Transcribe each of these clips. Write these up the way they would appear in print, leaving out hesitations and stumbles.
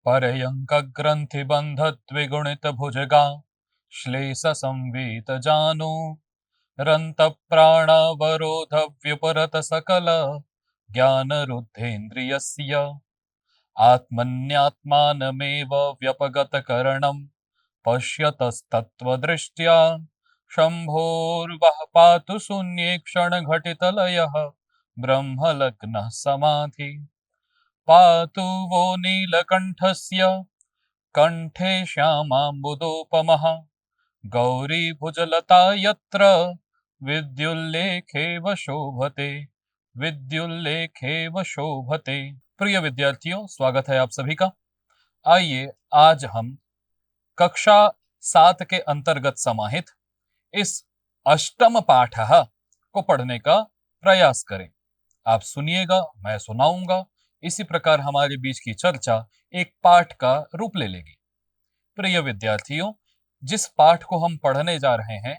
परयंक ग्रंथि बंध द्विगुणित भुजगा श्लेष संवीत जानु रंत प्राणावरोध व्युपरत सकल ज्ञान रुद्धेन्द्रियस्य आत्मन्यात्मानमेव व्यपगत करणं पश्यतस्तत्त्वदृष्ट्या शंभोर्वः पातु शून्ये क्षणघटितलयः ब्रह्मलग्नः समाधि पातु वो नीलकण्ठस्य कंठे श्यामाम्बुदोपमः गौरीभुजलता यत्र विद्युल्लेखेव शोभते विद्युल्लेखेव शोभते। प्रिय विद्यार्थियों, स्वागत है आप सभी का। आइए आज हम कक्षा 7 के अंतर्गत समाहित इस अष्टम पाठ को पढ़ने का प्रयास करें। आप सुनिएगा, मैं सुनाऊंगा। इसी प्रकार हमारे बीच की चर्चा एक पाठ का रूप ले लेगी। प्रिय विद्यार्थियों, जिस पाठ को हम पढ़ने जा रहे हैं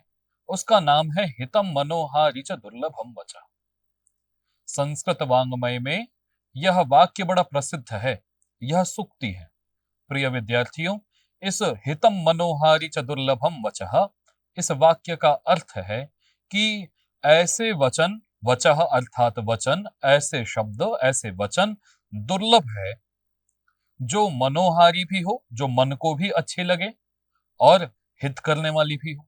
उसका नाम है हितम मनोहारी च दुर्लभम वचः। संस्कृत वाङ्मय में यह वाक्य बड़ा प्रसिद्ध है, यह सूक्ति है। प्रिय विद्यार्थियों, इस हितम मनोहारी च दुर्लभम वचः, इस वाक्य का अर्थ है कि ऐसे वचन, वचः अर्थात वचन, ऐसे शब्द, ऐसे वचन दुर्लभ है जो मनोहारी भी हो, जो मन को भी अच्छे लगे और हित करने वाली भी हो।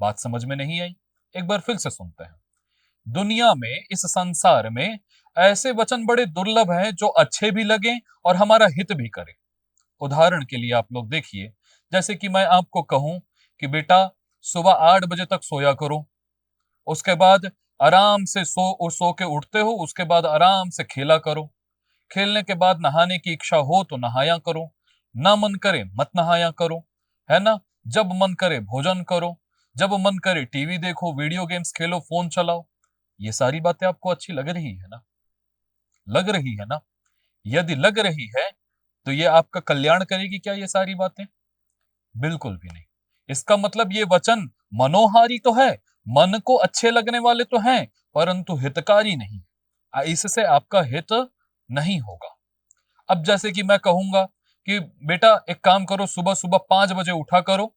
बात समझ में नहीं आई? एक बार फिर से सुनते हैं। दुनिया में, इस संसार में ऐसे वचन बड़े दुर्लभ हैं जो अच्छे भी लगे और हमारा हित भी करे। उदाहरण के लिए आप लोग देखिए, जैसे कि मैं आपको कहूं कि बेटा सुबह 8 बजे तक सोया करो, उसके बाद आराम से सो के उठते हो, उसके बाद आराम से खेला करो, खेलने के बाद नहाने की इच्छा हो तो नहाया करो, ना मन करे मत नहाया करो, है ना। जब मन करे भोजन करो, जब मन करे टीवी देखो, वीडियो गेम्स खेलो, फोन चलाओ। ये सारी बातें आपको अच्छी लग रही है ना? लग रही है ना? यदि लग रही है तो ये आपका कल्याण करेगी क्या ये सारी बातें? बिल्कुल भी नहीं। इसका मतलब ये वचन मनोहारी तो है, मन को अच्छे लगने वाले तो हैं, परंतु हितकारी नहीं। इससे आपका हित नहीं होगा। अब जैसे कि मैं कहूंगा कि बेटा एक काम करो, सुबह सुबह 5 बजे उठा करो,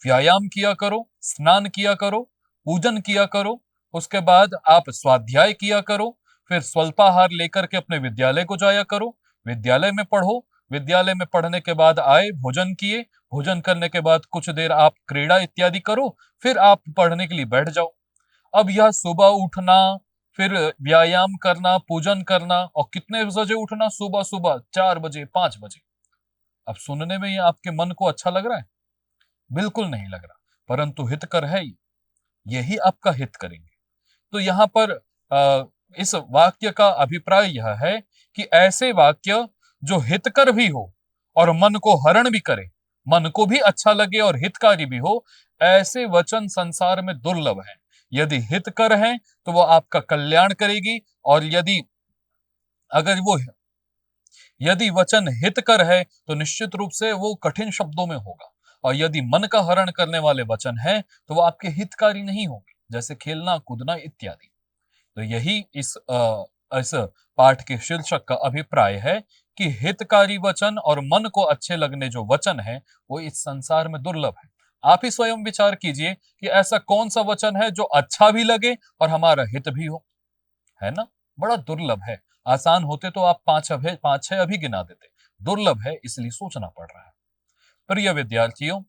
व्यायाम किया करो, स्नान किया करो, पूजन किया करो, उसके बाद आप स्वाध्याय किया करो, फिर स्वल्पाहार लेकर के अपने विद्यालय को जाया करो, विद्यालय में पढ़ो, विद्यालय में पढ़ने के बाद आए, भोजन किए, भोजन करने के बाद कुछ देर आप क्रीड़ा इत्यादि करो, फिर आप पढ़ने के लिए बैठ जाओ। अब यह सुबह उठना, फिर व्यायाम करना, पूजन करना, और कितने बजे उठना? सुबह सुबह 4 बजे, 5 बजे। अब सुनने में ये आपके मन को अच्छा लग रहा है? बिल्कुल नहीं लग रहा, परंतु हितकर है यही आपका हित करेंगे। तो यहाँ पर इस वाक्य का अभिप्राय यह है कि ऐसे वाक्य जो हितकर भी हो और मन को हरण भी करे, मन को भी अच्छा लगे और हितकारी भी हो, ऐसे वचन संसार में दुर्लभ हैं। यदि हितकर हैं तो वो आपका कल्याण करेगी, और यदि वचन हितकर है तो निश्चित रूप से वो कठिन शब्दों में होगा, और यदि मन का हरण करने वाले वचन हैं तो वो आपके हितकारी नहीं होंगे, जैसे खेलना कूदना इत्यादि। तो यही इस पाठ के शीर्षक का अभिप्राय है कि हितकारी वचन और मन को अच्छे लगने जो वचन है वो इस संसार में दुर्लभ है। आप ही स्वयं विचार कीजिए कि ऐसा कौन सा वचन है जो अच्छा भी लगे और हमारा हित भी हो, है ना? बड़ा दुर्लभ है। आसान होते तो आप 5-6 अभी गिना देते। दुर्लभ है, इसलिए सोचना पड़ रहा है। प्रिय विद्यार्थियों,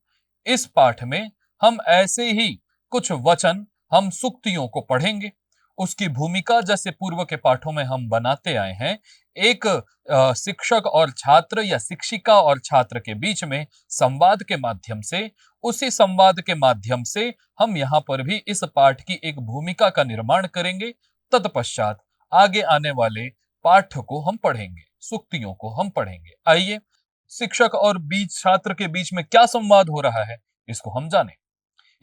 इस पाठ में हम ऐसे ही कुछ वचन, हम सूक्तियों को पढ़ेंगे। उसकी भूमिका जैसे पूर्व के पाठों में हम बनाते आए हैं, एक शिक्षक और छात्र या शिक्षिका और छात्र के बीच में संवाद के माध्यम से, उसी संवाद के माध्यम से हम यहाँ पर भी इस पाठ की एक भूमिका का निर्माण करेंगे। तत्पश्चात आगे आने वाले पाठ को हम पढ़ेंगे, सूक्तियों को हम पढ़ेंगे। आइए, शिक्षक और बीच छात्र के बीच में क्या संवाद हो रहा है इसको हम जाने।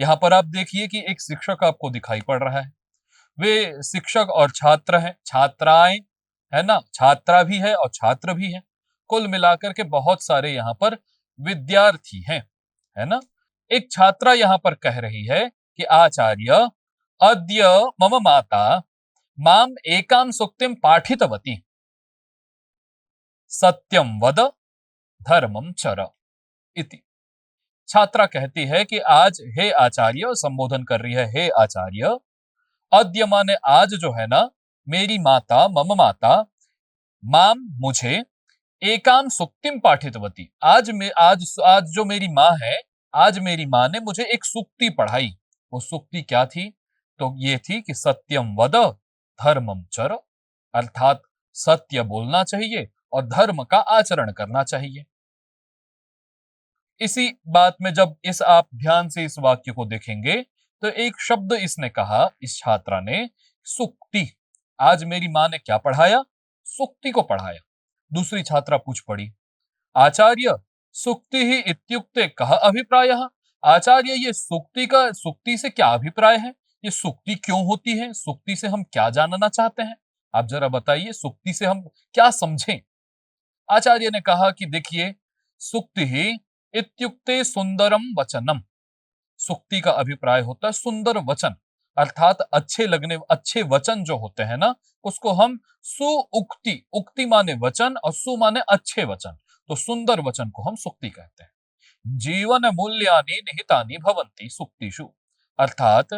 यहाँ पर आप देखिए कि एक शिक्षक आपको दिखाई पड़ रहा है, वे शिक्षक और छात्र हैं, छात्राएं, है ना, छात्रा भी है और छात्र भी है। कुल मिलाकर के बहुत सारे यहाँ पर विद्यार्थी हैं, है ना। एक छात्रा यहाँ पर कह रही है कि आचार्य अद्य मम माता माम एकाम सूक्तिम पाठितवती, सत्यम वद धर्मम चर इति। छात्रा कहती है कि आज हे आचार्य, संबोधन कर रही है, हे आचार्य, अद्य माने आज जो है ना, मेरी माता मम माता माम मुझे एकाम सुक्तिम पाठितवती। आज जो मेरी माँ है, आज मेरी माँ ने मुझे एक सुक्ति पढ़ाई। वो सुक्ति क्या थी? तो ये थी कि सत्यम वद धर्मम चर, अर्थात सत्य बोलना चाहिए और धर्म का आचरण करना चाहिए। इसी बात में जब आप ध्यान से इस वाक्य को देखेंगे तो एक शब्द इसने कहा, इस छात्रा ने, सुक्ति। आज मेरी माँ ने क्या पढ़ाया? सुक्ति को पढ़ाया। दूसरी छात्रा पूछ पड़ी, आचार्य सुक्ति ही इत्युक्ते कः अभिप्रायः? आचार्य, ये सुक्ति से क्या अभिप्राय है? ये सुक्ति क्यों होती है? सुक्ति से हम क्या जानना चाहते हैं? आप जरा बताइए, सुक्ति से हम क्या समझें? आचार्य ने कहा कि देखिए, सुक्ति ही इत्युक्ते सुंदरम वचनम। सुक्ति का अभिप्राय होता है सुंदर वचन, अर्थात अच्छे वचन जो होते हैं ना, उसको हम सुउक्ति, उक्ति माने वचन और सु माने अच्छे वचन, तो सुंदर वचन को हम सुक्ति कहते हैं। जीवन मूल्यानि निहितानि भवन्ति सुक्तिषु, अर्थात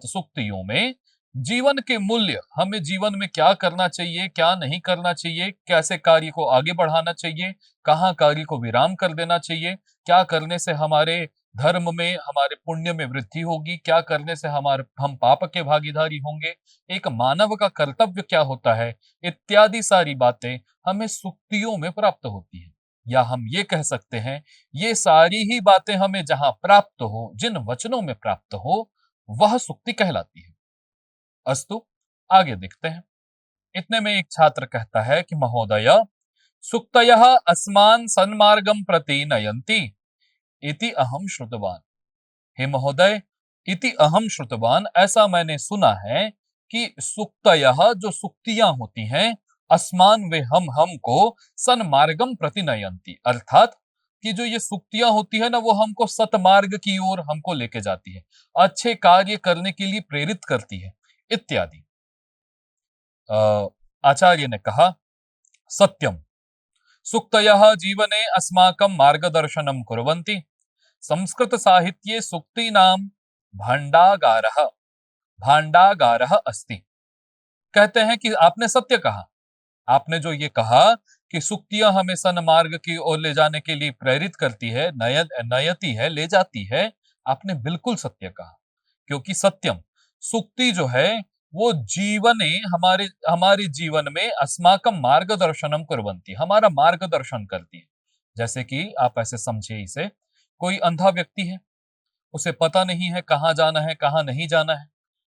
सुक्तियों में जीवन के मूल्य, हमें जीवन में क्या करना चाहिए, क्या नहीं करना चाहिए, कैसे कार्य को आगे बढ़ाना चाहिए, कहाँ कार्य को विराम कर देना चाहिए, क्या करने से हमारे धर्म में, हमारे पुण्य में वृद्धि होगी, क्या करने से हम पाप के भागीदारी होंगे, एक मानव का कर्तव्य क्या होता है, इत्यादि सारी बातें हमें सुक्तियों में प्राप्त होती है। या हम ये कह सकते हैं, ये सारी ही बातें हमें जहां प्राप्त हो, जिन वचनों में प्राप्त हो, वह सुक्ति कहलाती है। अस्तु, आगे देखते हैं। इतने में एक छात्र कहता है कि महोदय, सुक्तयः अस्मान् सन्मार्गं प्रति नयन्ति इति अहम श्रुतवान। हे महोदय, इति अहम श्रुतवान, ऐसा मैंने सुना है कि सुक्तयः, जो सुक्तियां होती हैं, अस्मान वे हमको सन्मार्गम प्रति नयन्ति, अर्थात कि जो ये सुक्तियां होती है ना, वो हमको सतमार्ग की ओर हमको लेके जाती है, अच्छे कार्य करने के लिए प्रेरित करती है, इत्यादि। आचार्य ने कहा, सत्यम सुक्तयः जीवने अस्माकं मार्गदर्शनं कुर्वन्ति। संस्कृत साहित्ये सुक्तीनां भांडागारः अस्ति। कहते हैं कि आपने सत्य कहा। आपने जो ये कहा कि सुक्तियां हमें सन्मार्ग की ओर ले जाने के लिए प्रेरित करती है, नयती है, ले जाती है, आपने बिल्कुल सत्य कहा। क्योंकि सत्यम, सुक्ति जो है वो जीवने, हमारे जीवन में अस्माकं मार्गदर्शनम कुर्वन्ति, हमारा मार्गदर्शन करती है। जैसे कि आप ऐसे समझिए इसे, कोई अंधा व्यक्ति है, उसे पता नहीं है कहाँ जाना है, कहाँ नहीं जाना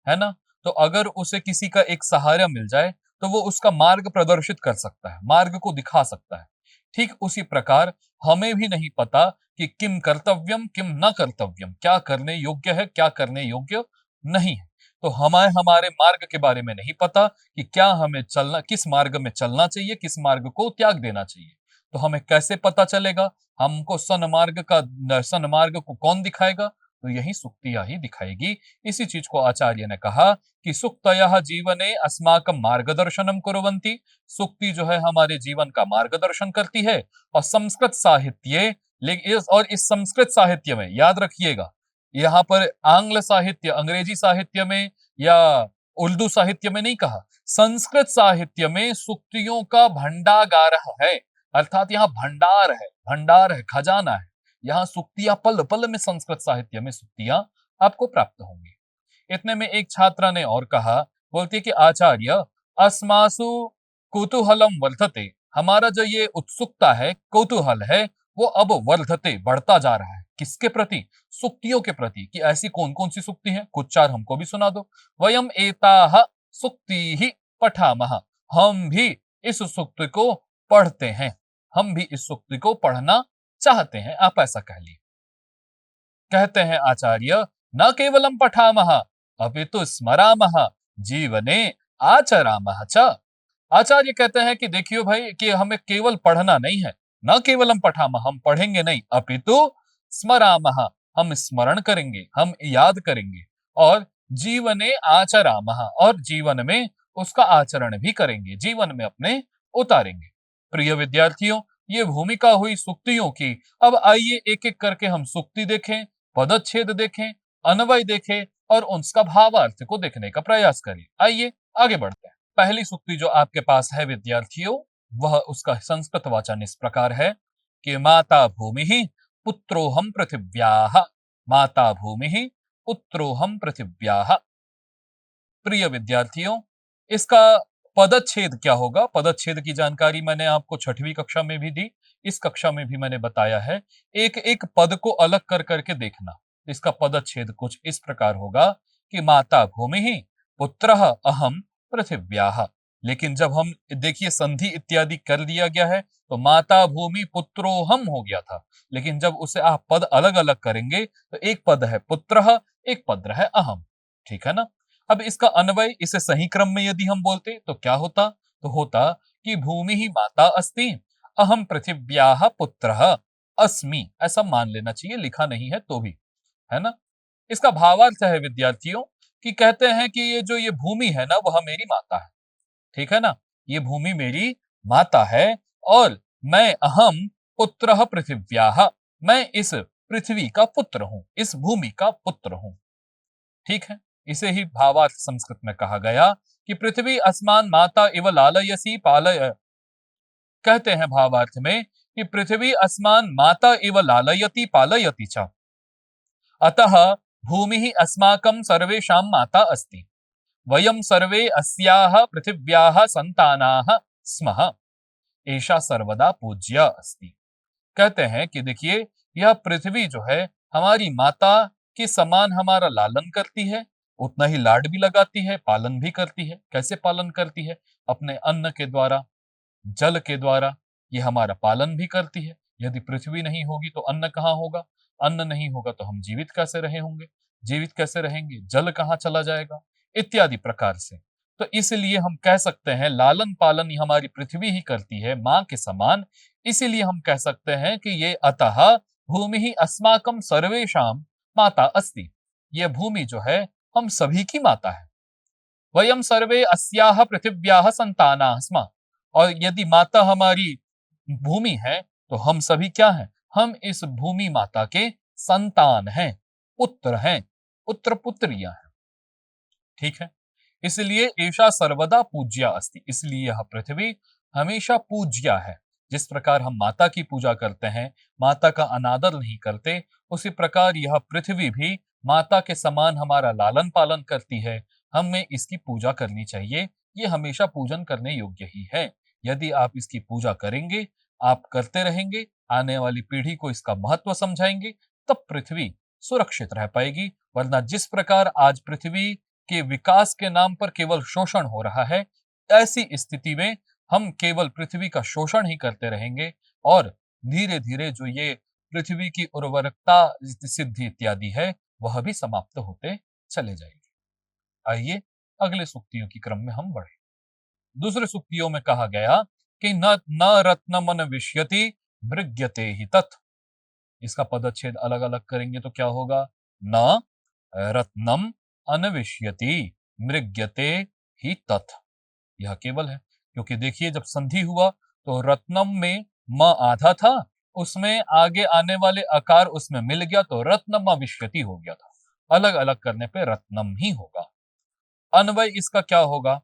है ना? तो अगर उसे किसी का एक सहारा मिल जाए तो वो उसका मार्ग प्रदर्शित कर सकता है, मार्ग को दिखा सकता है। ठीक उसी प्रकार हमें भी नहीं पता कि किम कर्तव्यम किम न कर्तव्यम, क्या करने योग्य है, क्या करने योग्य नहीं है। तो हमें हमारे मार्ग के बारे में नहीं पता कि क्या हमें चलना, किस मार्ग में चलना चाहिए, किस मार्ग को त्याग देना चाहिए। तो हमें कैसे पता चलेगा? हमको सन्मार्ग को कौन दिखाएगा? तो यही सुक्तियां ही दिखाएगी। इसी चीज को आचार्य ने कहा कि सुक्तयः जीवने अस्माकं मार्गदर्शनम कुर्वन्ति। सुक्ति जो है हमारे जीवन का मार्गदर्शन करती है। और संस्कृत साहित्य, और इस संस्कृत साहित्य में याद रखिएगा, यहाँ पर आंग्ल साहित्य, अंग्रेजी साहित्य में या उर्दू साहित्य में नहीं कहा, संस्कृत साहित्य में सुक्तियों का भंडागार है, अर्थात यहाँ भंडार है, खजाना है। यहाँ सुक्तियां पल पल में, संस्कृत साहित्य में सुक्तियां आपको प्राप्त होंगी। इतने में एक छात्रा ने और कहा, बोलती है कि आचार्य, अस्मासु कुतूहलम वर्धते, हमारा जो ये उत्सुकता है, कौतूहल है, वो अब वर्धते, बढ़ता जा रहा है। किसके प्रति? सुक्तियों के प्रति। कि ऐसी कौन कौन सी सुक्ति है, कुछ चार हमको भी सुना दो। वयम एताह सुक्ति ही पठामह, हम भी इस सुक्ति को पढ़ते हैं, हम भी इस सुक्ति को पढ़ना चाहते हैं, आप ऐसा कह लीजिए। कहते हैं आचार्य, न केवलम पठामह अपितु स्मरामह जीवने आचरामह च। आचार्य कहते हैं कि देखियो भाई, कि हमें केवल पढ़ना नहीं है, न केवलम पठामह, हम पढ़ेंगे नहीं, अपितु स्मरामह, हम स्मरण करेंगे, हम याद करेंगे, और जीवने आचरामह, और जीवन में उसका आचरण भी करेंगे, जीवन में अपने उतारेंगे। प्रिय विद्यार्थियों, ये भूमिका हुई सुक्तियों की। अब आइए एक एक करके हम सुक्ति देखें, पदच्छेद देखें, अन्वय देखें और उसका भावार्थ को देखने का प्रयास करें। आइए आगे बढ़ते हैं। पहली सुक्ति जो आपके पास है विद्यार्थियों, वह उसका संस्कृत वाचन इस प्रकार है कि माता भूमि पुत्रोहम पृथिव्याः। माता भूमि पुत्रोहम पृथिव्याः। प्रिय विद्यार्थियों, इसका पदच्छेद क्या होगा? पदच्छेद की जानकारी मैंने आपको छठवीं कक्षा में भी दी, इस कक्षा में भी मैंने बताया है। एक एक पद को अलग कर करके देखना। इसका पदच्छेद कुछ इस प्रकार होगा कि माता भूमि पुत्रः अहम पृथिव्याः। लेकिन जब हम देखिए संधि इत्यादि कर दिया गया है तो माता भूमि पुत्रोहम हो गया था, लेकिन जब उसे आप पद अलग अलग करेंगे तो एक पद है पुत्रः, एक पद है अहम। ठीक है ना? अब इसका अन्वय इसे सही क्रम में यदि हम बोलते तो क्या होता? तो होता कि भूमि ही माता अस्ति, अहम पृथिव्याः पुत्रः अस्मि। ऐसा मान लेना चाहिए, लिखा नहीं है तो भी, है ना? इसका भावार्थ है विद्यार्थियों कि कहते हैं कि ये भूमि है ना, वह मेरी माता है। ठीक है ना? ये भूमि मेरी माता है और मैं अहम पुत्रः पृथिव्याः, मैं इस पृथ्वी का पुत्र हूं, इस भूमि का पुत्र हूं। ठीक है? इसे ही भावार्थ संस्कृत में कहा गया कि पृथ्वी अस्मान माता इव लालयसी पालय। कहते हैं भावार्थ में कि पृथ्वी अस्मान माता इव लालयति पालयति च, अतः भूमि ही अस्माकं सर्वेषां माता अस्ति। वयं सर्वे अस्याः पृथिव्याः संतानाः स्मः। एषा सर्वदा पूज्य अस्ति। कहते हैं कि देखिए, यह पृथ्वी जो है हमारी माता के समान हमारा लालन करती है, उतना ही लाड भी लगाती है, पालन भी करती है। कैसे पालन करती है? अपने अन्न के द्वारा, जल के द्वारा ये हमारा पालन भी करती है। यदि पृथ्वी नहीं होगी तो अन्न कहाँ होगा? अन्न नहीं होगा तो हम जीवित कैसे रहे होंगे? जीवित कैसे रहेंगे? जल कहाँ चला जाएगा? इत्यादि प्रकार से। तो इसलिए हम कह सकते हैं लालन पालन ये हमारी पृथ्वी ही करती है माँ के समान। इसीलिए हम कह सकते हैं कि ये अतः भूमि ही अस्माकं सर्वेषां माता अस्ति। यह भूमि जो है हम सभी की माता है। वयम सर्वे अस्याः पृथिव्याः संतानाः स्मः। और यदि माता हमारी भूमि है तो हम सभी क्या हैं? हम इस भूमि माता के संतान हैं, पुत्र हैं, पुत्र पुत्रियां हैं। ठीक है? इसलिए एषा सर्वदा पूज्या अस्ति। इसलिए यह पृथ्वी हमेशा पूज्या है। जिस प्रकार हम माता की पूजा करते हैं, माता का अनादर नहीं करते, उसी प्रकार यह पृथ्वी भी माता के समान हमारा लालन पालन करती है। हमें इसकी पूजा करनी चाहिए। ये हमेशा पूजन करने योग्य ही है। यदि आप इसकी पूजा करेंगे, आप करते रहेंगे, आने वाली पीढ़ी को इसका महत्व समझाएंगे, तब पृथ्वी सुरक्षित रह पाएगी। वरना जिस प्रकार आज पृथ्वी के विकास के नाम पर केवल शोषण हो रहा है, ऐसी स्थिति में हम केवल पृथ्वी का शोषण ही करते रहेंगे और धीरे-धीरे जो ये पृथ्वी की उर्वरकता सिद्धि इत्यादि है, वह भी समाप्त होते चले जाएंगे। आइए अगले सूक्तियों की क्रम में हम बढ़े। दूसरे सूक्तियों में कहा गया कि न न रत्नमन विष्यति मृग्यते ही तत्। इसका पदच्छेद अलग अलग करेंगे तो क्या होगा? न रत्नम अनविष्यति मृग्यते ही तत्। यह केवल है, क्योंकि देखिए जब संधि हुआ तो रत्नम में म आधा था, उसमें आगे आने वाले आकार उसमें मिल गया तो रत्नम अविष्यति हो गया था। अलग अलग करने पे रत्नम ही होगा। अन्वय इसका क्या होगा?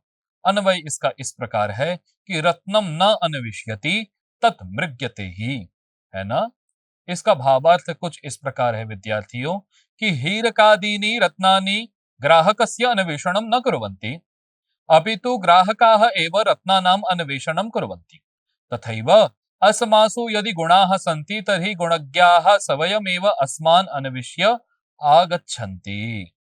अन्वय इसका इस प्रकार है कि रत्नम न अनविष्यति तत् मृग्यते ही, है ना? इसका भावार्थ कुछ इस प्रकार है विद्यार्थियों कि हीरकादीनि रत्नानि ग्राहकस्य अन्वेषणं न कुर्वन्ति, अपितु ग्राहकाः एव रत्नानाम् अन्वेषणं कुर्वन्ति। तथैव अस्मासु यदि गुणाः सन्ति तर्हि गुणज्ञाः स्वयमेव अस्मान् अन्विष्य आगच्छन्ति।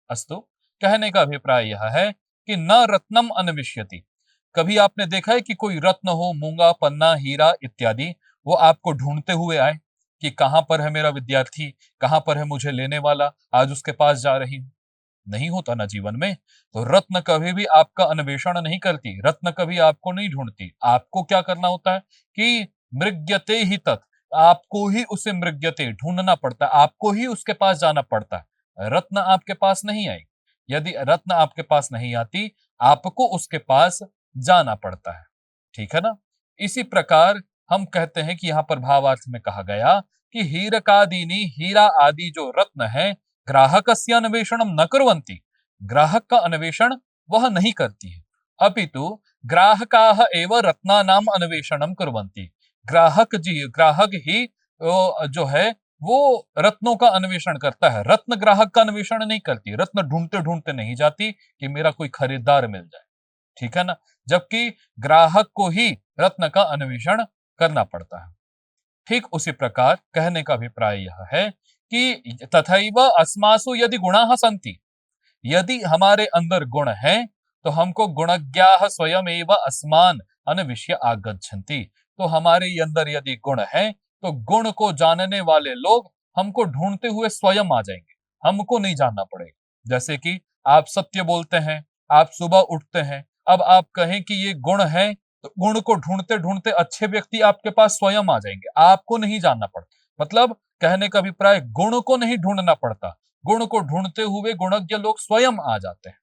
अस्तु, कहने का अभिप्राय यह है कि न रत्नम अन्विष्यति। कभी आपने देखा है कि कोई रत्न हो, मूंगा, पन्ना, हीरा इत्यादि, वो आपको ढूंढते हुए आए कि कहां पर है मेरा विद्यार्थी, कहां पर है मुझे लेने वाला, आज उसके पास जा रही हूं? नहीं होता ना जीवन में। तो रत्न कभी भी आपका अन्वेषण नहीं करती, रत्न कभी आपको नहीं ढूंढती। आपको क्या करना होता है कि मृग्यते ही तत्, आपको ही उसे मृग्यते ढूंढना पड़ता है, आपको ही उसके पास जाना पड़ता है। रत्न आपके पास नहीं आएगी। यदि रत्न आपके पास नहीं आती, आपको उसके पास जाना पड़ता है। ठीक है ना? इसी प्रकार हम कहते हैं कि यहाँ पर भावार्थ में कहा गया कि हीरकादीनि, हीरा आदि जो रत्न है, ग्राहकस्य अन्वेषणम न कुर्वन्ति, ग्राहक का अन्वेषण वह नहीं करती है, अपितु ग्राहकाः एव रत्नानाम अन्वेषणम कुर्वन्ति, ग्राहक ही जो है वो रत्नों का अन्वेषण करता है, रत्न ग्राहक का अन्वेषण नहीं करती, रत्न ढूंढते ढूंढते नहीं जाती कि मेरा कोई खरीदार मिल जाए, ठीक है ना, जबकि ग्राहक को ही रत्न का अन्वेषण करना पड़ता है। ठीक उसी प्रकार कहने का अभिप्राय यह है कि तथैव अस्मासु यदि गुणाः सन्ति, यदि हमारे अंदर गुण है तो हमको गुणज्ञाः स्वयमेव अस्मान् अन्विष्य आगच्छन्ति, तो हमारे अंदर यदि गुण है तो गुण को जानने वाले लोग हमको ढूंढते हुए स्वयं आ जाएंगे, हमको नहीं जानना पड़ेगा। जैसे कि आप सत्य बोलते हैं, आप सुबह उठते हैं, अब आप कहें कि ये गुण है तो गुण को ढूंढते ढूंढते अच्छे व्यक्ति आपके पास स्वयं आ जाएंगे, आपको नहीं जानना पड़ता। मतलब कहने का अभिप्राय गुण को नहीं ढूंढना पड़ता, गुण को ढूंढते हुए गुणज्ञ लोग स्वयं आ जाते हैं,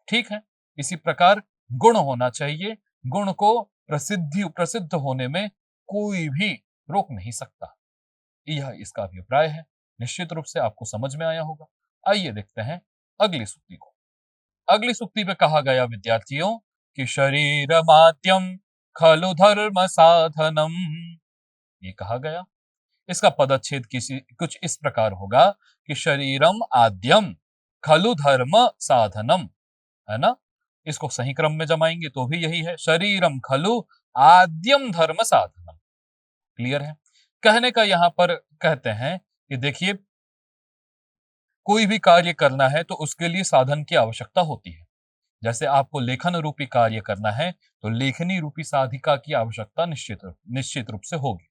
ठीक है। इसी प्रकार गुण होना चाहिए, गुण को प्रसिद्ध होने में कोई भी रोक नहीं सकता, यह इसका अभिप्राय है। निश्चित रूप से आपको समझ में आया होगा। आइए देखते हैं अगली सूक्ति को। अगली सूक्ति में कहा गया विद्यार्थियों कि शरीर मात्यम खलु धर्म साधनम, ये कहा गया। इसका पदच्छेद किसी कुछ इस प्रकार होगा कि शरीरम आद्यम खलु धर्म साधनम, है ना, इसको सही क्रम में जमाएंगे तो भी यही है, शरीरम खलु आद्यम धर्म साधनम। क्लियर है। कहने का यहां पर कहते हैं कि देखिए कोई भी कार्य करना है तो उसके लिए साधन की आवश्यकता होती है। जैसे आपको लेखन रूपी कार्य करना है तो लेखनी रूपी साधिका की आवश्यकता निश्चित रूप से होगी।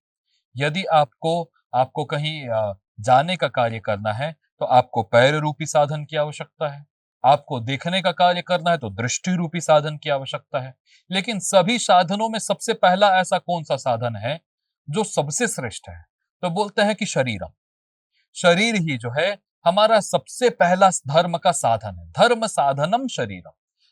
यदि आपको आपको कहीं जाने का कार्य करना है तो आपको पैर रूपी साधन की आवश्यकता है, आपको देखने का कार्य करना है तो दृष्टि रूपी साधन की आवश्यकता है। लेकिन सभी साधनों में सबसे पहला ऐसा कौन सा साधन है जो सबसे श्रेष्ठ है? तो बोलते हैं कि शरीरम, शरीर ही जो है हमारा सबसे पहला धर्म का साधन है, धर्म साधनम शरीरम।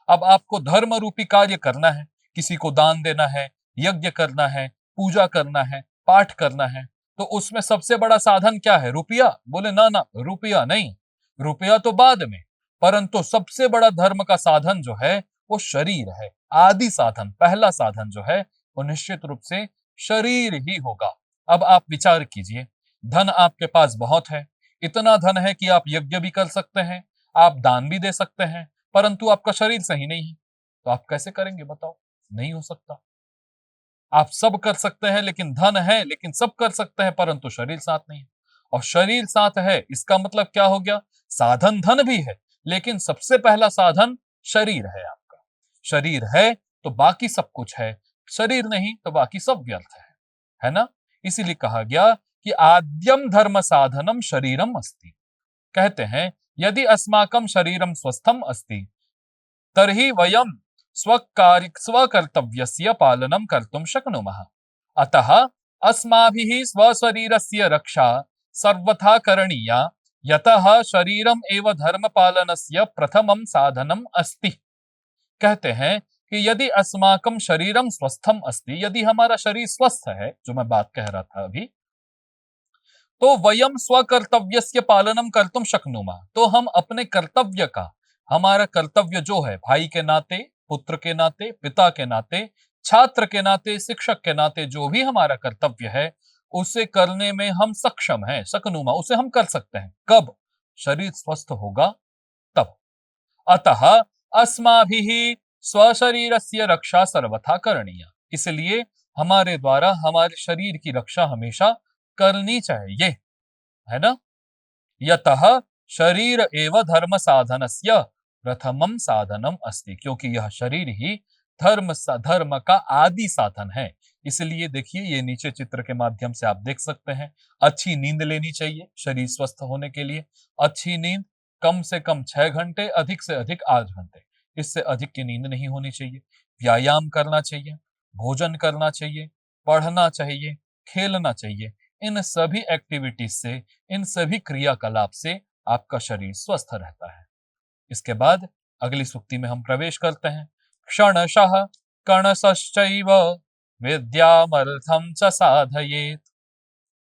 अब आपको धर्म रूपी कार्य करना है, किसी को दान देना है, यज्ञ करना है, पूजा करना है, पाठ करना है, तो उसमें सबसे बड़ा साधन क्या है? रुपया? बोले ना ना, रुपया नहीं, रुपया तो बाद में, परंतु सबसे बड़ा धर्म का साधन जो है वो शरीर है। आदि साधन, पहला साधन जो है वो निश्चित रूप से शरीर ही होगा। अब आप विचार कीजिए, धन आपके पास बहुत है, इतना धन है कि आप यज्ञ भी कर सकते हैं, आप दान भी दे सकते हैं, परंतु आपका शरीर सही नहीं है, तो आप कैसे करेंगे बताओ? नहीं हो सकता। आप सब कर सकते हैं लेकिन धन है, लेकिन सब कर सकते हैं परंतु शरीर साथ नहीं है। और शरीर साथ है इसका मतलब क्या हो गया? साधन धन भी है लेकिन सबसे पहला साधन शरीर है आपका। शरीर है तो बाकी सब कुछ है, शरीर नहीं तो बाकी सब व्यर्थ है ना? इसीलिए कहा गया कि आद्यम धर्म साधनम शरीरम अस्ति। कहते हैं यदि अस्माकं शरीरम स्वस्थम अस्ति तर्हि वयं स्वकर्तव्यस्य पालनं कर्तुं शक्नुमः। अतः अस्माभिः स्वशरीरस्य रक्षा सर्वथा करणीया, यतः शरीरम एव धर्म पालनस्य प्रथमं साधनम अस्ति। कहते हैं कि यदि अस्माकं शरीरम स्वस्थम अस्ति, यदि हमारा शरीर स्वस्थ है, जो मैं बात कह रहा था अभी, तो वयम स्वकर्तव्यस्य पालनम कर्तुम शक्नुमः, तो हम अपने कर्तव्य का, हमारा कर्तव्य जो है भाई के नाते, पुत्र के नाते, पिता के नाते, छात्र के नाते, शिक्षक के नाते जो भी हमारा कर्तव्य है उसे करने में हम सक्षम हैं, शक्नुमा, उसे हम कर सकते हैं। कब? शरीर स्वस्थ होगा तब। अतः अस्माभिः स्वशरीरस्य रक्षा सर्वथा करणीया, इसलिए हमारे द्वारा हमारे शरीर की रक्षा हमेशा करनी चाहिए, है ना? यतः शरीर एव धर्म साधनस्य प्रथमम साधनम अस्ति, क्योंकि यह शरीर ही धर्म का आदि साधन है। इसलिए देखिए ये नीचे चित्र के माध्यम से आप देख सकते हैं, अच्छी नींद लेनी चाहिए शरीर स्वस्थ होने के लिए। अच्छी नींद कम से कम 6 घंटे, अधिक से अधिक 8 घंटे, इससे अधिक की नींद नहीं होनी चाहिए। व्यायाम करना चाहिए, भोजन करना चाहिए, पढ़ना चाहिए, खेलना चाहिए। इन सभी एक्टिविटीज से, इन सभी क्रियाकलाप से आपका शरीर स्वस्थ रहता है। इसके बाद अगली सूक्ति में हम प्रवेश करते हैं। क्षणशः कणशश्चैव विद्यामर्थम च साधयेत।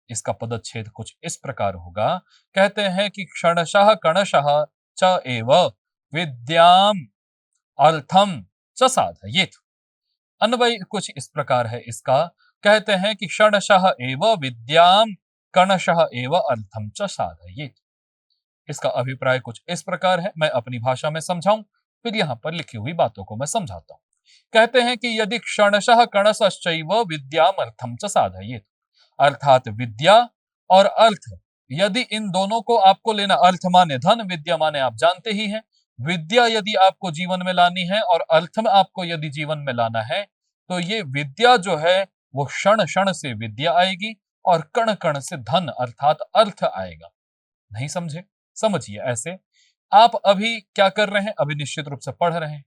इसका पदच्छेद कुछ इस प्रकार होगा। कहते हैं कि क्षणशः कणशः च एव विद्याम अर्थम च साधयेत। अन्वय कुछ इस प्रकार है इसका। कहते हैं कि क्षणशः एव विद्याम कणशः एव अर्थम च साधयेत। इसका अभिप्राय कुछ इस प्रकार है, मैं अपनी भाषा में समझाऊं, फिर यहां पर लिखी हुई बातों को मैं समझाता हूं। कहते हैं कि यदि क्षणशः कणशश्चैव विद्याम अर्थम च साधयेत, अर्थात विद्या और अर्थ, यदि इन दोनों को आपको लेना, अर्थ माने धन, विद्या माने आप जानते ही हैं, विद्या यदि आपको जीवन में लानी है और अर्थ में आपको यदि जीवन में लाना है, तो ये विद्या जो है वो क्षण क्षण से विद्या आएगी और कण कण से धन अर्थात अर्थ आएगा। नहीं समझे? समझिए ऐसे। आप अभी क्या कर रहे हैं? अभी निश्चित रूप से पढ़ रहे हैं।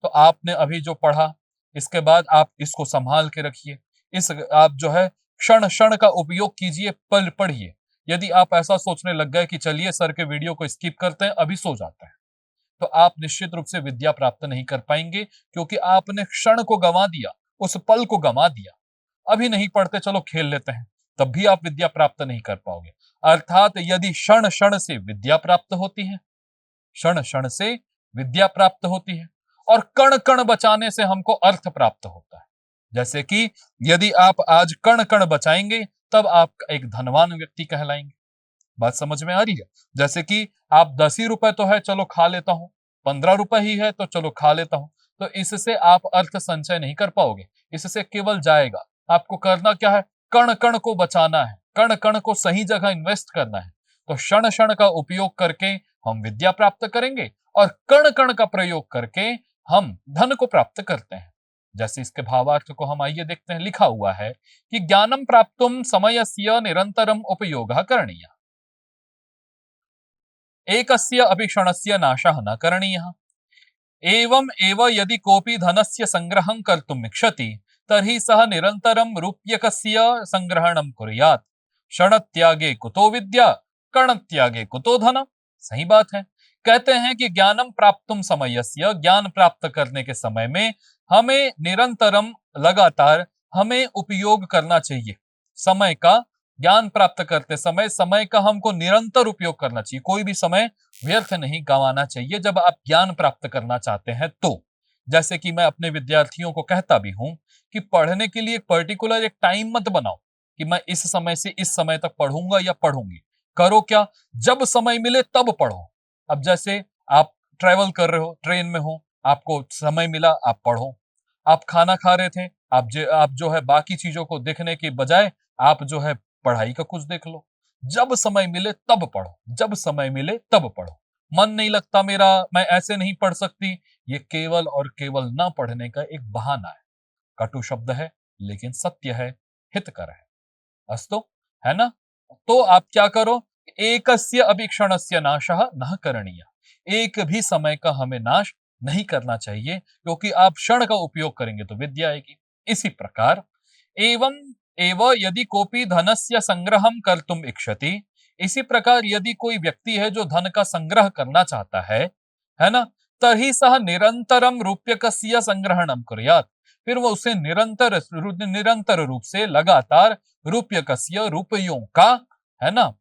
तो आपने अभी जो पढ़ा, इसके बाद आप इसको संभाल के रखिए। इस आप जो है क्षण क्षण का उपयोग कीजिए, पल पढ़िए। यदि आप ऐसा सोचने लग गए कि चलिए सर के वीडियो को स्किप करते हैं, अभी सो जाते हैं, तो आप निश्चित रूप से विद्या प्राप्त नहीं कर पाएंगे, क्योंकि आपने क्षण को गंवा दिया, उस पल को गंवा दिया। अभी नहीं पढ़ते, चलो खेल लेते हैं, तब भी आप विद्या प्राप्त नहीं कर पाओगे। अर्थात यदि क्षण क्षण से विद्या प्राप्त होती है, क्षण क्षण से विद्या प्राप्त होती है, और कण कण बचाने से हमको अर्थ प्राप्त होता है। जैसे कि यदि आप आज कण कण बचाएंगे, तब आप एक धनवान व्यक्ति कहलाएंगे। बात समझ में आ रही है? जैसे कि आप 10 ही रुपए तो है, चलो खा लेता हूं, 15 रुपए ही है तो चलो खा लेता हूं, तो इससे आप अर्थ संचय नहीं कर पाओगे, इससे केवल जाएगा। आपको करना क्या है? कण कण को बचाना है, कण कण को सही जगह इन्वेस्ट करना है। तो क्षण क्षण का उपयोग करके हम विद्या प्राप्त करेंगे और कण कण का प्रयोग करके हम धन को प्राप्त करते हैं। जैसे इसके भावार्थ को हम आइए देखते हैं। लिखा हुआ है कि ज्ञानम प्राप्तुम समयस्य निरंतरम उपयोगः करणीयः, एकस्य अपि क्षणस्य नाशः न करणीयः। एवं एव यदि कोऽपि धनस्य संग्रहं कर्तुम् इच्छति, तर्हि सः निरन्तरं रूप्यकस्य संग्रहणं कुर्यात्। क्षणत्यागे कुतो विद्या, कणत्यागे कुतो धनम्। सही बात है। कहते हैं कि ज्ञानम प्राप्तुम समयस्य, ज्ञान प्राप्त करने के समय में हमें निरंतरम, लगातार हमें उपयोग करना चाहिए समय का। ज्ञान प्राप्त करते समय समय का हमको निरंतर उपयोग करना चाहिए, कोई भी समय व्यर्थ नहीं गंवाना चाहिए जब आप ज्ञान प्राप्त करना चाहते हैं तो। जैसे कि मैं अपने विद्यार्थियों को कहता भी हूं कि पढ़ने के लिए एक पर्टिकुलर एक टाइम मत बनाओ कि मैं इस समय से इस समय तक पढ़ूंगा या पढ़ूंगी। करो क्या, जब समय मिले तब पढ़ो। अब जैसे आप ट्रेवल कर रहे हो, ट्रेन में हो, आपको समय मिला आप पढ़ो। आप खाना खा रहे थे, आप जो है बाकी चीजों को देखने के बजाय आप जो है पढ़ाई का कुछ देख लो। जब समय मिले तब पढ़ो, जब समय मिले तब पढ़ो। मन नहीं लगता मेरा, मैं ऐसे नहीं पढ़ सकती, ये केवल और केवल न पढ़ने का एक बहाना है। कटु शब्द है लेकिन सत्य है, हितकर है। अस्तु, है ना? तो आप क्या करो, एकस्य अपि क्षणस्य नाशः न करणीयः। एक भी समय का हमें नाश नहीं करना चाहिए, क्योंकि आप क्षण का उपयोग करेंगे तो विद्या आएगी। इसी प्रकार एवं एव यदि कोपी धनस्य संग्रहं कर्तुम इच्छति, इसी प्रकार यदि कोई व्यक्ति है जो धन का संग्रह करना चाहता है ना, तर्हि सह निरंतरम रूप्यकस्य संग्रहणम कुर्यात्। फिर वो उसे निरंतर रूप से लगातार रूप्यकस्य, रुपयों का, है ना,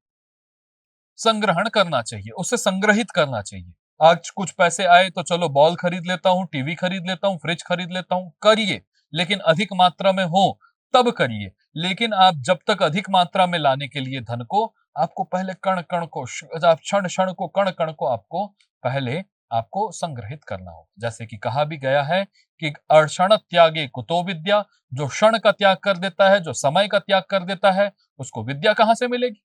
संग्रहण करना चाहिए, उसे संग्रहित करना चाहिए। आज कुछ पैसे आए तो चलो बॉल खरीद लेता हूँ, टीवी खरीद लेता हूँ, फ्रिज खरीद लेता हूँ, करिए, लेकिन अधिक मात्रा में हो तब करिए। लेकिन आप जब तक अधिक मात्रा में लाने के लिए धन को, आपको पहले कण कण को, क्षण क्षण को, कण कण को आपको पहले आपको संग्रहित करना हो। जैसे कि कहा भी गया है कि क्षण त्यागे कुतो विद्या, जो क्षण का त्याग कर देता है, जो समय का त्याग कर देता है, उसको विद्या कहां से मिलेगी?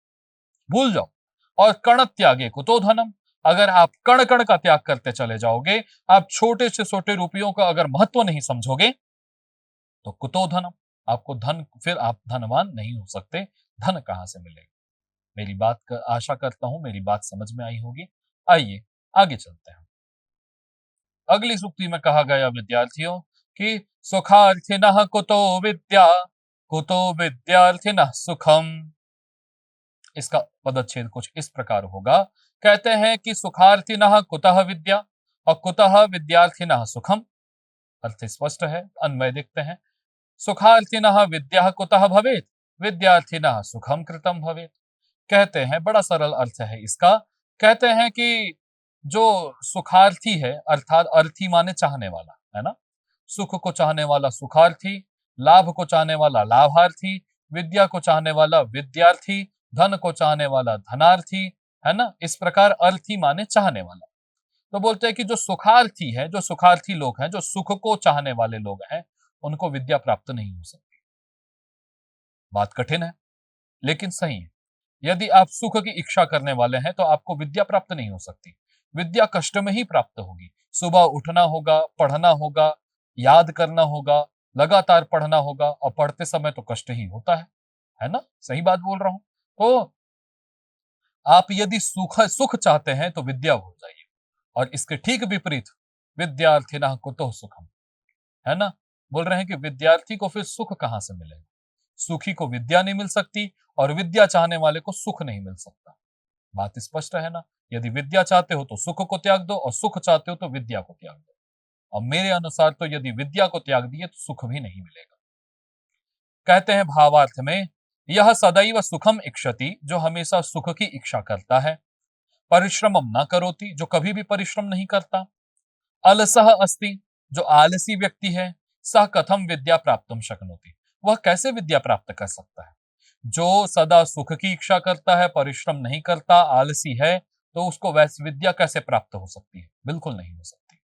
भूल जाओ। और कण त्यागे कुतो धनम, अगर आप कण कण का त्याग करते चले जाओगे, आप छोटे से छोटे रुपयों का अगर महत्व नहीं समझोगे, तो कुतो धनम, आपको धन, फिर आप धनवान नहीं हो सकते। धन कहां से मिलेगा? मेरी बात का आशा करता हूं मेरी बात समझ में आई होगी। आइए आगे चलते हैं। अगली सूक्ति में कहा गया विद्यार्थियों कि सुखार्थिनः कुतो विद्यार्थिनः सुखम। इसका पदच्छेद कुछ इस प्रकार होगा। कहते हैं कि सुखार्थिनः कुतः विद्या और कुतः विद्यार्थिनः सुखम। अर्थ स्पष्ट है, अन्वय देखते हैं। सुखार्थिनः विद्या कुतः भवेत्, विद्यार्थिनः सुखम कृतम भवेत्। कहते हैं, बड़ा सरल अर्थ है इसका। कहते हैं कि जो सुखार्थी है, अर्थात अर्थी माने चाहने वाला, है ना। सुख को चाहने वाला सुखार्थी, लाभ को चाहने वाला लाभार्थी, विद्या को चाहने वाला विद्यार्थी, धन को चाहने वाला धनार्थी, है ना। इस प्रकार अर्थी माने चाहने वाला। तो बोलते हैं कि जो सुखार्थी है, जो सुखार्थी लोग हैं, जो सुख को चाहने वाले लोग हैं, उनको विद्या प्राप्त नहीं हो सकती। बात कठिन है लेकिन सही है। यदि आप सुख की इच्छा करने वाले हैं तो आपको विद्या प्राप्त नहीं हो सकती। विद्या कष्ट में ही प्राप्त होगी। सुबह उठना होगा, पढ़ना होगा, याद करना होगा, लगातार पढ़ना होगा, और पढ़ते समय तो कष्ट ही होता है ना। सही बात बोल रहा हूं। तो आप यदि सुख चाहते हैं तो विद्या भूल जाइए, और इसके ठीक विपरीत विद्यार्थिनः कुतो सुखम, है ना। बोल रहे हैं कि विद्यार्थी को फिर सुख कहां से मिलेगा। सुखी को विद्या नहीं मिल सकती, और विद्या चाहने वाले को सुख नहीं मिल सकता। बात स्पष्ट है ना। यदि विद्या चाहते हो तो सुख को त्याग दो, और सुख चाहते हो तो विद्या को त्याग दो। और मेरे अनुसार तो यदि विद्या को त्याग दिए तो सुख भी नहीं मिलेगा। कहते हैं भावार्थ में, यह सदैव सुखम इक्षति, जो हमेशा सुख की इच्छा करता है। परिश्रमम न करोति, जो कभी भी परिश्रम नहीं करता। अलसः अस्ति, जो आलसी व्यक्ति है। सह कथम विद्या प्राप्तुम शक्नोति, वह कैसे विद्या प्राप्त कर सकता है। जो सदा सुख की इच्छा करता है, परिश्रम नहीं करता, आलसी है, तो उसको वैसे विद्या कैसे प्राप्त हो सकती है। बिल्कुल नहीं हो सकती।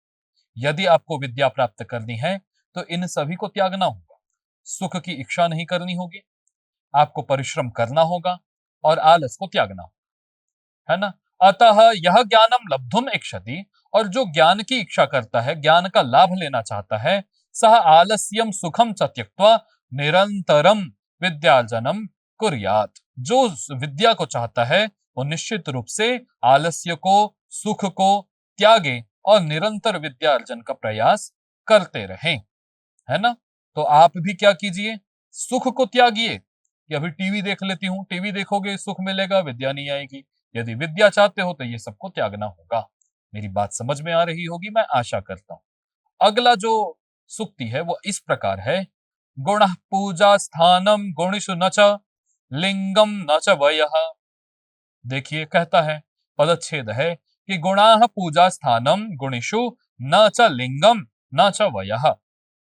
यदि आपको विद्या प्राप्त करनी है तो इन सभी को त्यागना होगा। सुख की इच्छा नहीं करनी होगी, आपको परिश्रम करना होगा, और आलस को त्यागना होगा, है ना। अतः यह ज्ञानम लब्धुम इच्छति, और जो ज्ञान की इच्छा करता है, ज्ञान का लाभ लेना चाहता है, सह आलस्यम सुखम च त्यक्त्वा निरंतरम विद्यार्जनम कुर्यात, जो विद्या को चाहता है वो निश्चित रूप से आलस्य को, सुख को त्यागे, और निरंतर विद्या अर्जन का प्रयास करते रहें, है ना। तो आप भी क्या कीजिए, सुख को त्यागिए कि अभी टीवी देख लेती हूँ, टीवी देखोगे सुख मिलेगा, विद्या नहीं आएगी। यदि विद्या चाहते हो तो ये सबको त्यागना होगा। मेरी बात समझ में आ रही होगी, मैं आशा करता हूं। अगला जो सुक्ति है वो इस प्रकार है, गुण पूजा स्थानम गुणिषु न च लिंगम न च वयः। देखिए, कहता है, पदच्छेद है कि गुणाः पूजा स्थानम गुणिषु न च लिंगम न च वयः,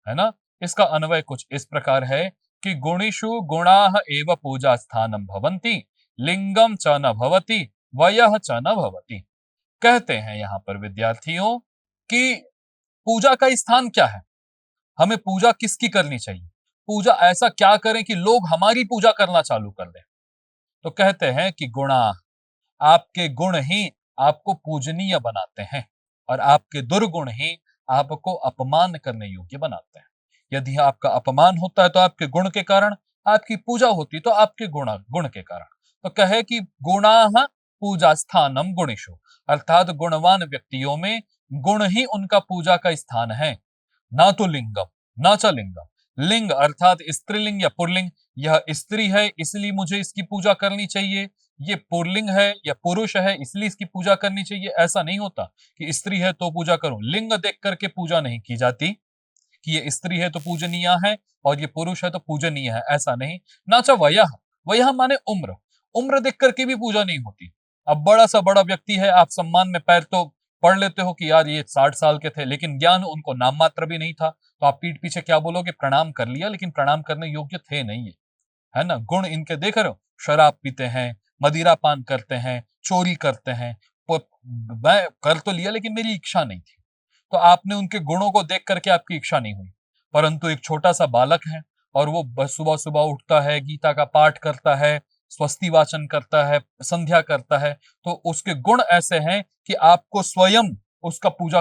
है ना। इसका अन्वय कुछ इस प्रकार है कि गुणिषु गुणाः एव पूजा स्थानम भवन्ति, लिंगम च न भवति, वयः च न भवति। कहते हैं यहां पर विद्यार्थियों कि पूजा का स्थान क्या है, हमें पूजा किसकी करनी चाहिए, पूजा ऐसा क्या करें कि लोग हमारी पूजा करना चालू कर दें। तो कहते हैं कि गुणा, आपके गुण ही आपको पूजनीय बनाते हैं, और आपके दुर्गुण ही आपको अपमान करने योग्य बनाते हैं। यदि आपका अपमान होता है तो आपके गुण के कारण, आपकी पूजा होती तो आपके गुण के कारण। तो कहे कि गुणाः पूजा स्थानम गुणेषु, अर्थात गुणवान व्यक्तियों में गुण ही उनका पूजा का स्थान है, ना तो लिंगम, ना च लिंगम। लिंग अर्थात स्त्रीलिंग या पुल्लिंग, यह स्त्री है इसलिए मुझे इसकी पूजा करनी चाहिए, ये पुल्लिंग है या पुरुष है इसलिए इसकी पूजा करनी चाहिए। ऐसा नहीं होता कि स्त्री है तो पूजा करूं। लिंग देख करके पूजा नहीं की जाती कि ये स्त्री है तो पूजनीय है और ये पुरुष है तो पूजनीय है, ऐसा नहीं। ना च वयः, वयः माने उम्र, उम्र देख करके भी पूजा नहीं होती। अब बड़ा सा बड़ा व्यक्ति है, आप सम्मान में पैर तो पढ़ लेते हो कि यार ये 60 साल के थे, लेकिन ज्ञान उनको नाम मात्र भी नहीं था, तो आप पीठ पीछे क्या बोलोगे, प्रणाम कर लिया, लेकिन प्रणाम करने योग्य थे नहीं ये, है ना। गुण इनके देख रहे हो, शराब पीते हैं, मदिरा पान करते हैं, चोरी करते हैं। मैं कर तो लिया लेकिन मेरी इच्छा नहीं थी, तो आपने उनके गुणों को देख करके आपकी इच्छा नहीं हुई। परंतु एक छोटा सा बालक है और वो बस सुबह सुबह उठता है, गीता का पाठ करता है, स्वस्ति वाचन करता है, संध्या करता है, तो उसके गुण ऐसे हैं कि आपको स्वयं उसका पूजा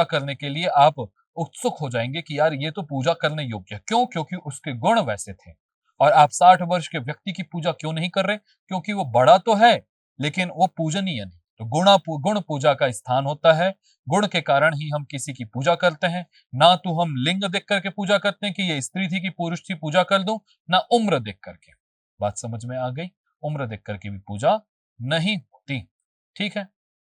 करने के लिए आप उत्सुक हो जाएंगे कि यार ये तो पूजा करने योग्य है। क्यों? क्योंकि उसके गुण वैसे थे। और आप 60 वर्ष के व्यक्ति की पूजा क्यों नहीं कर रहे? क्योंकि वो बड़ा तो है लेकिन वो पूजनीय नहीं। तो गुण पूजा का स्थान होता है, गुण के कारण ही हम किसी की पूजा करते हैं। ना तो हम लिंग देख करके पूजा करते हैं कि ये स्त्री थी कि पुरुष थी, पूजा कर दूं, ना उम्र देख करके। बात समझ में आ गई? उम्र देख करके भी पूजा नहीं होती, ठीक है।